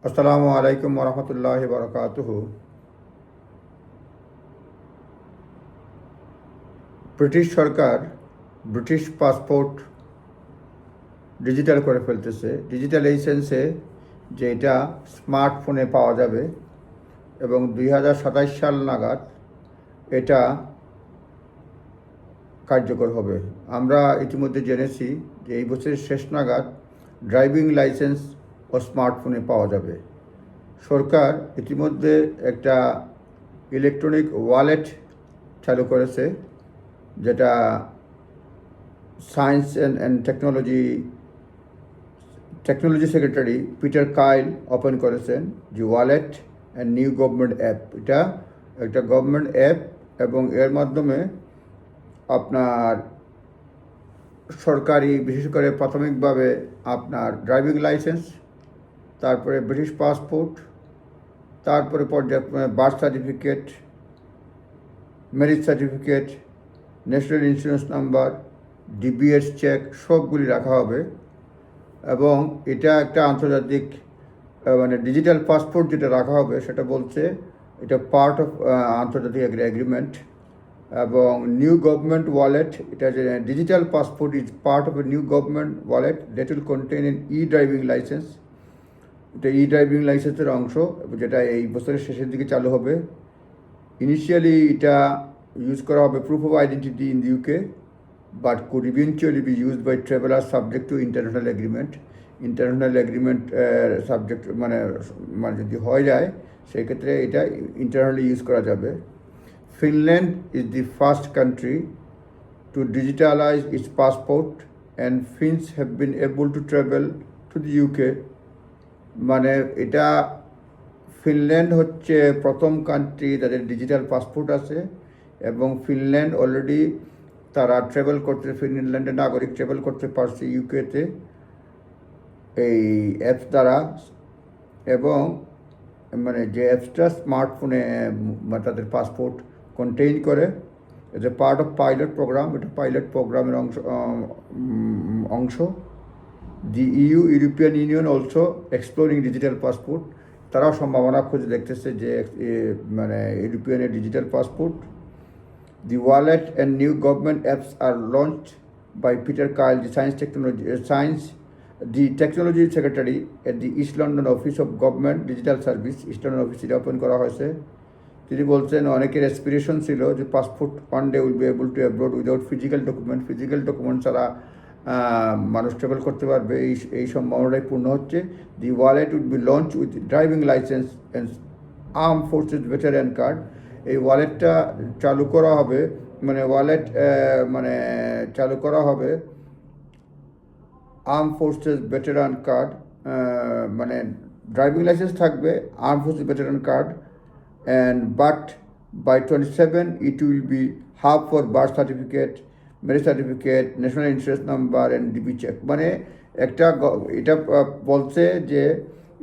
আসসালামু আলাইকুম ওরহমতুল্লাহি বারাকাতুহু। ব্রিটিশ সরকার ব্রিটিশ পাসপোর্ট ডিজিটাল করে ফেলতেছে। ডিজিটাল এই সেন্সে যে এটা স্মার্টফোনে পাওয়া যাবে এবং 2027 সাল নাগাদ এটা কার্যকর হবে। আমরা ইতিমধ্যে জেনেছি যে এই বছরের শেষ নাগাদ ড্রাইভিং লাইসেন্স ও স্মার্টফোনে পাওয়া যাবে। সরকার ইতিমধ্যে একটা ইলেকট্রনিক ওয়ালেট চালু করেছে, যেটা science and technology secretary Peter Kyle open করেছেন। যে wallet and new government app, এটা একটা গভর্নমেন্ট অ্যাপ এবং এর মাধ্যমে আপনার সরকারি, বিশেষ করে প্রাথমিকভাবে আপনার ড্রাইভিং লাইসেন্স, তারপরে ব্রিটিশ পাসপোর্ট, তারপরে পর্যায়ক্রমে birth certificate, marriage certificate, National Insurance number, DBS check সবগুলি রাখা হবে। এবং এটা একটা আন্তর্জাতিক মানে ডিজিটাল পাসপোর্ট যেটা রাখা হবে সেটা বলছে এটা পার্ট অফ আন্তর্জাতিক এগ্রিমেন্ট। এবং নিউ গভর্নমেন্ট ওয়ালেট, এটা যে digital passport is part of a new government wallet that will contain N E driving licence. এটা ই ড্রাইভিং লাইসেন্সের অংশ, যেটা এই বছরের শেষের দিকে চালু হবে। ইনিশিয়ালি এটা ইউজ করা হবে proof of identity in UK, but could eventually be used by travelers subject to international agreement. International agreement subject মানে মানে যদি হয়ে যায় সেক্ষেত্রে এটা ইন্টারনালি ইউজ করা যাবে। Finland is the first country to digitalise it's passport and fins have been able to travel to the UK. মানে এটা ফিনল্যান্ড হচ্ছে প্রথম কান্ট্রি যাদের ডিজিটাল পাসপোর্ট আছে এবং ফিনল্যান্ড অলরেডি তারা ট্রাভেল করতে, ফিনল্যান্ডের নাগরিক ট্রাভেল করতে পারছে ইউকেতে এই অ্যাপস দ্বারা। এবং মানে যে অ্যাপসটা স্মার্টফোনে তাদের পাসপোর্ট কন্টেইন করে, as a part of pilot program, এটা পাইলট প্রোগ্রামের অংশ। The European Union also exploring digital passport, তারাও সম্ভাবনা খুঁজে দেখতেছে যে মানে ইউরোপিয়ানের digital passport. The wallet and new government apps are launched by Peter Kyle, the technology secretary at the East London Office of Government Digital Service, East London Office এটা open করা হয়েছে। তিনি বলছেন অনেকের অ্যাসপিরেশন ছিল যে passport one day will be able to abroad without physical document ছাড়া মানুষ ট্রাভেল করতে পারবে। এই সম্ভাবনাটাই পূর্ণ হচ্ছে। The wallet will be launch with driving licence and arm forces veteran card. এই ওয়ালেটটা চালু করা হবে, মানে চালু করা হবে আর্ম ফোর্সেস ভেটারান কার্ড, মানে ড্রাইভিং লাইসেন্স থাকবে, arm forces veteran card, and but by 27 it will be hub for birth certificate, marriage certificate, National Insurance number and DB check. মানে একটা এটা বলছে যে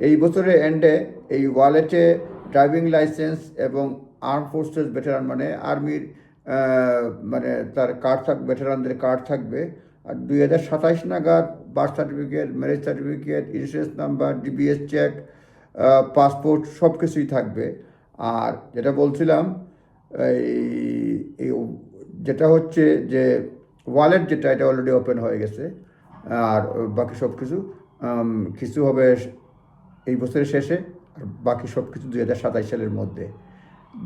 এই বছরের এন্ডে এই ওয়ালেটে ড্রাইভিং লাইসেন্স এবং আর্ম ফোর্সেস ভেটারান মানে আর্মির মানে তার কার্ড থাকবে, ভেটারানদের কার্ড থাকবে। আর 2027 নাগাদ birth certificate, marriage certificate, insurance number, DBS check, passport সব কিছুই থাকবে। আর যেটা বলছিলাম এই যেটা হচ্ছে যে ওয়ালেট যেটা, এটা অলরেডি ওপেন হয়ে গেছে। আর বাকি সব কিছু হবে এই বছরের শেষে, আর বাকি সব কিছু 2027 সালের মধ্যে।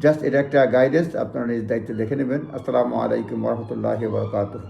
জাস্ট এটা একটা গাইডেন্স, আপনারা নিজ দায়িত্বে দেখে নেবেন। আসসালামু আলাইকুম ওরহমতুল্লাহি বারাকাতুহু।